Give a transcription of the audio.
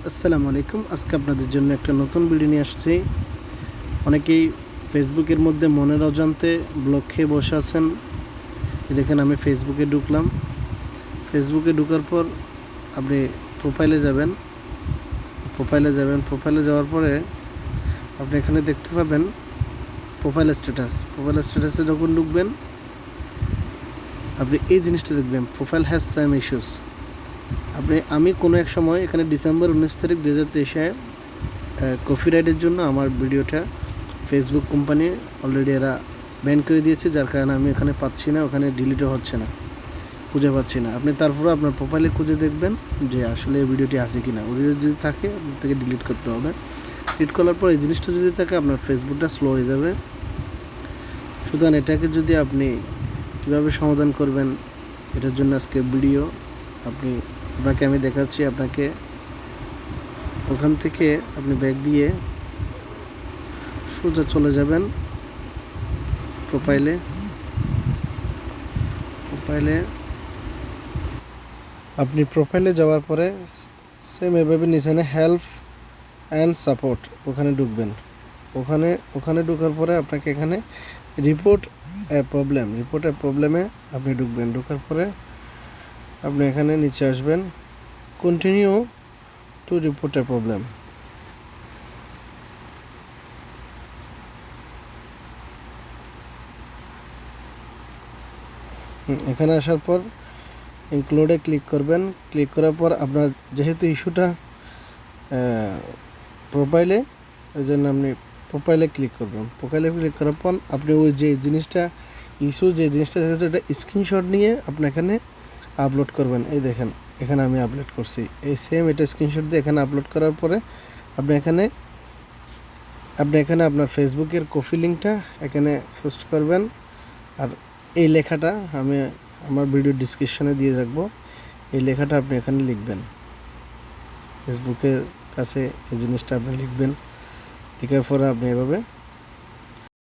আসসালামু আলাইকুম। আজকে আপনাদের জন্য একটা নতুন ভিডিও নিয়ে আসছি। অনেকেই ফেসবুকের মধ্যে মনের অজান্তে ব্লক খেয়ে বসে আছেন। দেখেন আমি ফেসবুকে ঢুকলাম। ফেসবুকে ঢোকার পর আপনি প্রোফাইলে যাবেন। প্রোফাইলে যাওয়ার পরে আপনি এখানে দেখতে পাবেন প্রোফাইল স্ট্যাটাসে যখন ঢুকবেন আপনি এই জিনিসটা দেখবেন, প্রোফাইল হ্যাজ সাম ইস্যুস। আমি কোনো এক সময় এখানে ডিসেম্বর 19 তারিখ 2023 কপিরাইটের জন্য আমার ভিডিওটা ফেসবুক কোম্পানি অলরেডি এরা ব্যান করে দিয়েছে, যার কারণে আমি এখানে পাচ্ছি না, ওখানে ডিলিটও হচ্ছে না, খুঁজে পাচ্ছি না। আপনি তারপরে আপনার প্রোফাইলে খুঁজে দেখবেন যে আসলে এই ভিডিওটি আছে কি না। ভিডিও যদি থাকে আপনার থেকে ডিলিট করতে হবে। ডিলিট করার পর এই জিনিসটা যদি থাকে আপনার ফেসবুকটা স্লো হয়ে যাবে। সুতরাং এটাকে যদি আপনি কীভাবে সমাধান করবেন এটার জন্য আজকে ভিডিও আপনাকে আমি দেখাচ্ছি। আপনাকে ওখান থেকে আপনি ব্যাক দিয়ে সোজা চলে যাবেন প্রোফাইলে আপনি প্রোফাইলে যাওয়ার পরে সেম এভাবে নিচে হেল্প অ্যান্ড সাপোর্ট ওখানে ঢুকবেন। ওখানে ঢোকার পরে আপনাকে এখানে রিপোর্ট এ প্রবলেমে আপনি ঢুকবেন। ঢোকার পরে আপনি এখানে নিচে আসবেন, continue to report A problem. এখানে আসার পর ইনক্লুডে ক্লিক করবেন। ক্লিক করার পর আপনার যেহেতু ইস্যুটা প্রোফাইলে, ওই জন্য আপনি প্রোফাইলে ক্লিক করবেন। প্রোফাইলে ক্লিক করার পর আপনি ওই যে জিনিসটা দেখাচ্ছে ওটা স্ক্রিনশট নিয়ে আপনি এখানে আপলোড করবেন। এই দেখেন এখানে আমি আপলোড করছি, এই সেম এটা স্ক্রিনশট দিয়ে এখানে আপলোড করার পরে আপনি এখানে আপনার ফেসবুকের কপি লিঙ্কটা এখানে পোস্ট করবেন। আর এই লেখাটা আমি আমার ভিডিও ডিসক্রিপশনে দিয়ে রাখবো। এই লেখাটা আপনি এখানে লিখবেন, ফেসবুকের কাছে এই জিনিসটা আপনি লিখবেন। লেখার পরে আপনি এভাবে